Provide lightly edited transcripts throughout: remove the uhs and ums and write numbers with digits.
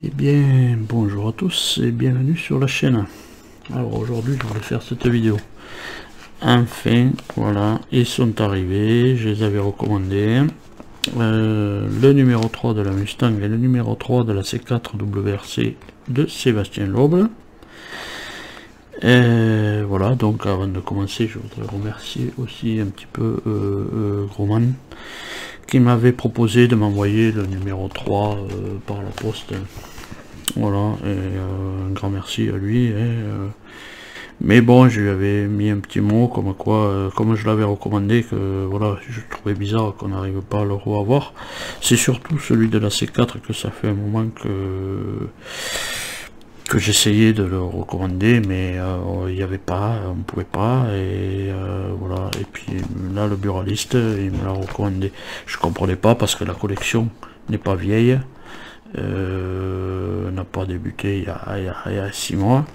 Eh bien, bonjour à tous et bienvenue sur la chaîne. Alors aujourd'hui, je voulais faire cette vidéo. Enfin, voilà, ils sont arrivés, je les avais recommandés. Le numéro 3 de la Mustang et le numéro 3 de la C4 WRC de Sébastien Loeb. Voilà, donc avant de commencer, je voudrais remercier aussi un petit peu Grosman qui m'avait proposé de m'envoyer le numéro 3 par la poste. Voilà, et un grand merci à lui. Mais bon, je lui avais mis un petit mot comme quoi, comme je l'avais recommandé, que voilà, je trouvais bizarre qu'on n'arrive pas à le revoir. C'est surtout celui de la C4 que ça fait un moment que j'essayais de le recommander, mais il n'y avait pas, on pouvait pas, et voilà. Et puis là, le buraliste, il me l'a recommandé. Je comprenais pas parce que la collection n'est pas vieille. N'a pas débuté il y a 6 mois,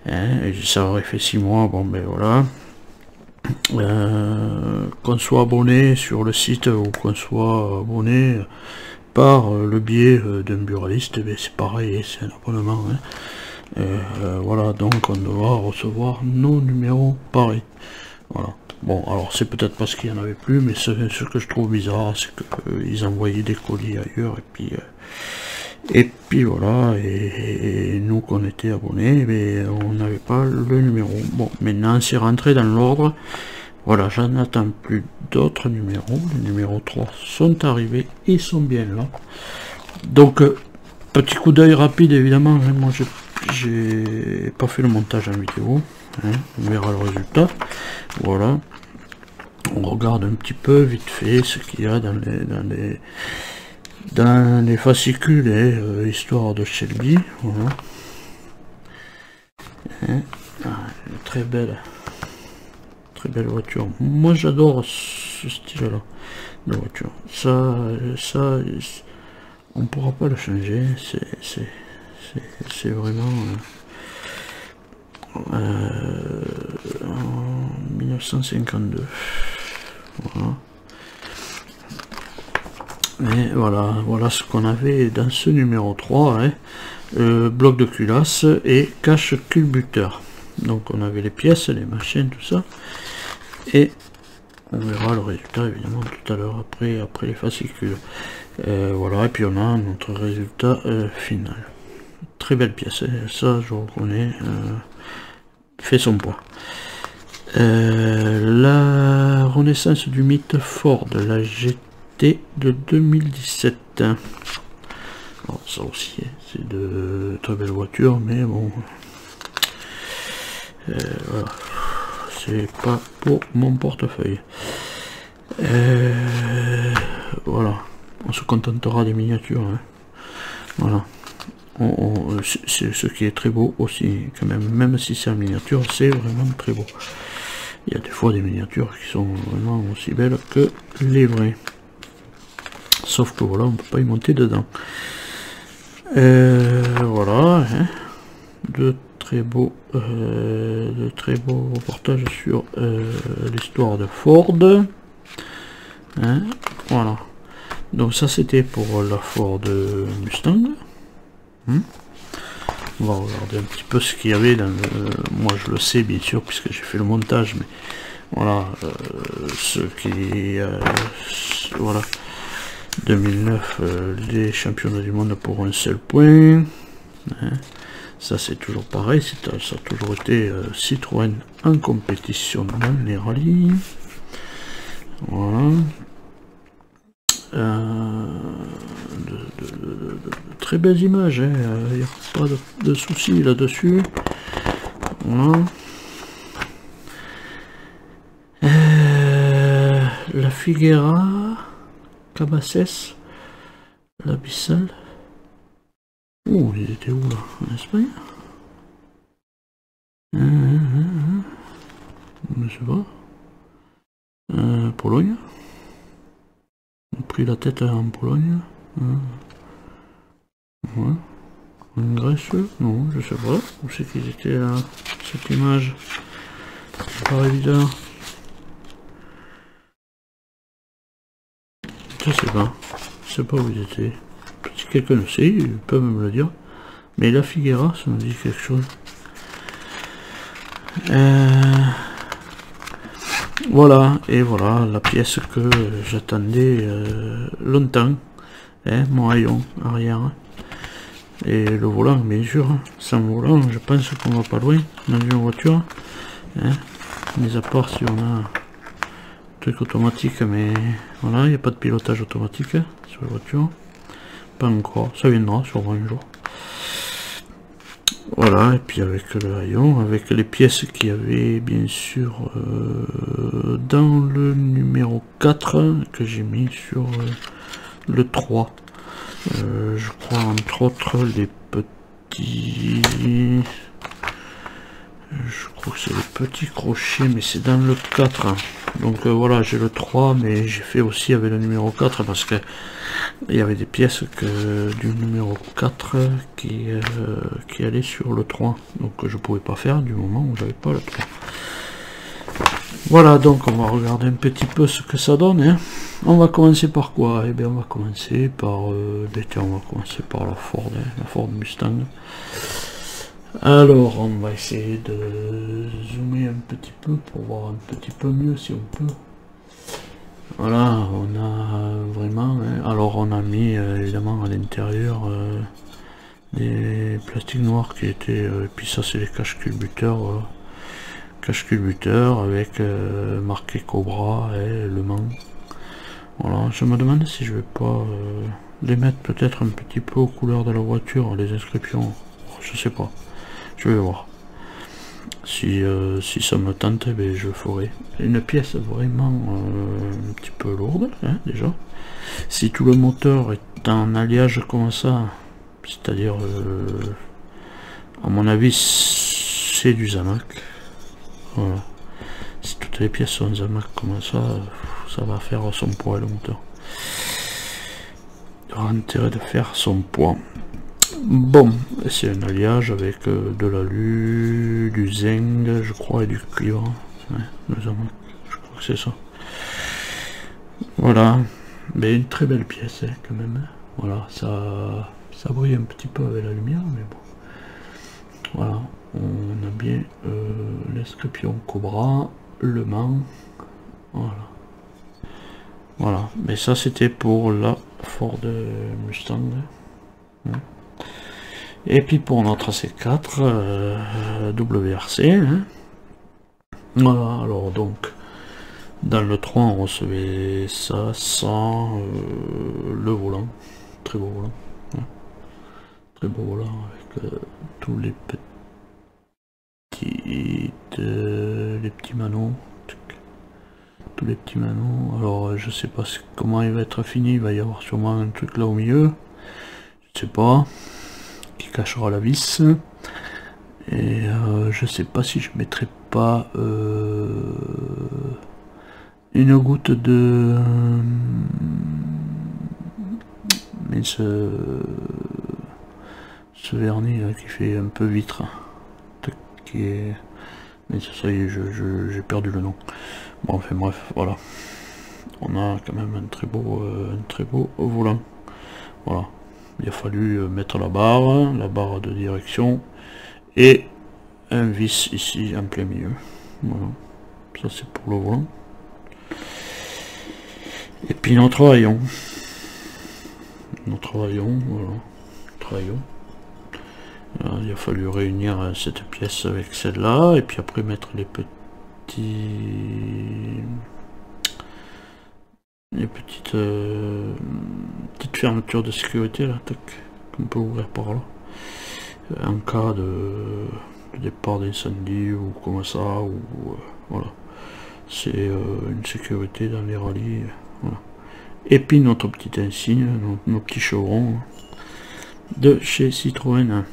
hein, et ça aurait fait 6 mois, bon ben voilà. Qu'on soit abonné sur le site ou qu'on soit abonné par le biais d'un buraliste, ben c'est pareil, c'est un abonnement, hein. Voilà, donc on doit recevoir nos numéros pareil. Voilà. Bon, alors c'est peut-être parce qu'il n'y en avait plus, mais ce que je trouve bizarre, c'est qu'ils envoyaient des colis ailleurs, et puis voilà, et nous qu'on était abonnés, mais on n'avait pas le numéro. Bon, maintenant c'est rentré dans l'ordre. Voilà, j'en attends plus d'autres numéros. Les numéros 3 sont arrivés, ils sont bien là. Donc, petit coup d'œil rapide évidemment, hein, moi j'ai pas fait le montage en vidéo, hein, on verra le résultat. Voilà, on regarde un petit peu vite fait ce qu'il y a dans les fascicules et histoire de Shelby. Voilà, hein, très belle voiture. Moi j'adore ce style là de voiture. Ça on pourra pas le changer, c'est vraiment en 1952. Voilà. Et voilà ce qu'on avait dans ce numéro 3, hein. Bloc de culasse et cache culbuteur. Donc on avait les pièces, les machines, tout ça. Et on verra le résultat évidemment tout à l'heure après les fascicules. Voilà, et puis on a notre résultat final. Très belle pièce, hein. Ça je reconnais, fait son poids. La renaissance du mythe Ford, la GT de 2017. Alors, ça aussi, c'est de très belles voitures, mais bon, voilà, c'est pas pour mon portefeuille. Voilà, on se contentera des miniatures, hein. Voilà, c'est ce qui est très beau aussi, quand même si c'est en miniature, c'est vraiment très beau. Il y a des fois des miniatures qui sont vraiment aussi belles que les vraies. Sauf que voilà, on peut pas y monter dedans. Voilà, hein. De très beaux reportages sur l'histoire de Ford. Hein, voilà. Donc ça c'était pour la Ford Mustang. On va regarder un petit peu ce qu'il y avait dans le... Moi je le sais bien sûr puisque j'ai fait le montage, mais voilà, ce qui voilà, 2009, les championnats du monde pour un seul point, hein. Ça c'est toujours pareil, ça a toujours été Citroën en compétition dans les rallyes. Voilà, de très belles images, hein. Il n'y a pas de soucis là-dessus. Voilà. La Figuera, Cabasses, la Bissal. Oh, il était où là? En Espagne? Je sais pas. Pologne. On a pris la tête en Pologne. Ouais. En Grèce? Non, je sais pas. Où c'est qu'ils étaient là? Cette image. Pas évident. Je sais pas où ils étaient. Si quelqu'un le sait, il peut me le dire. Mais la Figuera, ça me dit quelque chose. Voilà, et voilà la pièce que j'attendais longtemps. Hein, mon haillon arrière. Et le volant, bien sûr. Sans volant, je pense qu'on va pas loin dans une voiture. Hein, mis à part si on a un truc automatique, mais voilà, il n'y a pas de pilotage automatique sur la voiture. Pas encore, ça viendra sûrement un jour. Voilà, et puis avec le haillon, avec les pièces qu'il y avait bien sûr dans le numéro 4 que j'ai mis sur le 3. Je crois entre autres les petits... Je crois que c'est les petits crochets, mais c'est dans le 4. Donc voilà, j'ai le 3, mais j'ai fait aussi avec le numéro 4 parce que il y avait des pièces du numéro 4 qui allaient sur le 3. Donc je pouvais pas faire du moment où j'avais pas le 3. Voilà, donc on va regarder un petit peu ce que ça donne. Hein. On va commencer par quoi? Eh bien on va commencer par la Ford Mustang. Alors on va essayer de zoomer un petit peu pour voir un petit peu mieux si on peut. Voilà, on a vraiment, hein, alors on a mis évidemment à l'intérieur des plastiques noirs qui étaient, puis ça c'est les cache-culbuteurs, avec marqué Cobra et Le Mans. Voilà, je me demande si je vais pas les mettre peut-être un petit peu aux couleurs de la voiture, les inscriptions, je sais pas, je vais voir. Si ça me tente, ben, je ferai une pièce vraiment un petit peu lourde, hein, déjà. Si tout le moteur est en alliage comme ça, c'est-à-dire, à mon avis, c'est du Zamac. Voilà. Si toutes les pièces sont Zamac comme ça, ça va faire son poids le moteur. Il aura intérêt de faire son poids. Bon, c'est un alliage avec de l'alu, du zinc, je crois, et du cuivre. Ouais, je crois que c'est ça. Voilà, mais une très belle pièce hein, quand même. Voilà, ça brille un petit peu avec la lumière, mais bon. Voilà, on a bien l'inscription Cobra, Le Mans. Voilà. Voilà, mais ça c'était pour la Ford Mustang. Et puis pour notre C4 WRC, hein. Voilà, alors donc dans le 3 on recevait ça sans le volant, très beau volant, hein. Très beau volant avec tous les petits manos, tous les petits manos. Alors je sais pas comment il va être fini, il va y avoir sûrement un truc là au milieu, je sais pas, qui cachera la vis. Et je sais pas si je mettrai pas une goutte de mais ce vernis là, qui fait un peu vitre, qui est, mais ça y est, j'ai perdu le nom. Bon, enfin bref, voilà, on a quand même un très beau volant. Voilà, il a fallu mettre la barre de direction et un vis ici en plein milieu. Voilà, ça c'est pour le volant. Et puis notre rayon, voilà, rayon. Alors, il a fallu réunir cette pièce avec celle-là et puis après mettre les petites fermetures de sécurité là, qu'on peut ouvrir par là en cas de départ d'incendie ou comme ça, ou voilà, c'est une sécurité dans les rallyes, voilà. Et puis notre petit insigne, nos petits chevrons de chez Citroën.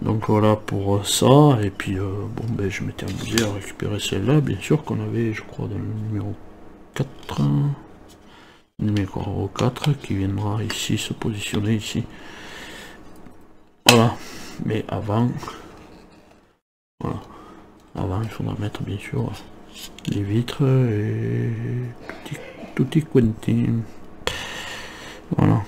Donc voilà pour ça. Et puis bon ben je m'étais amusé à récupérer celle-là, bien sûr, qu'on avait, je crois, dans le numéro 4, qui viendra ici se positionner ici. Voilà, mais avant, voilà, il faudra mettre bien sûr les vitres et tutti quanti. Voilà.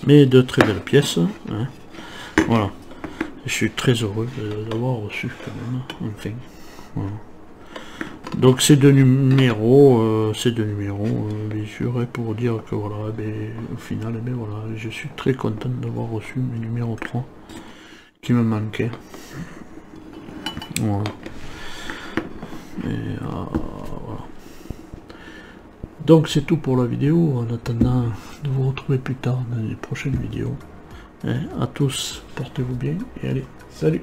Mais de très belles pièces. Hein. Voilà. Je suis très heureux d'avoir reçu quand même. Enfin. Voilà. Donc ces deux numéros, je serais pour dire que voilà, au final, voilà, je suis très content d'avoir reçu mes numéros 3 qui me manquaient. Voilà. Et, voilà. Donc c'est tout pour la vidéo, en attendant de vous retrouver plus tard dans les prochaines vidéos. À tous, portez-vous bien et allez, salut!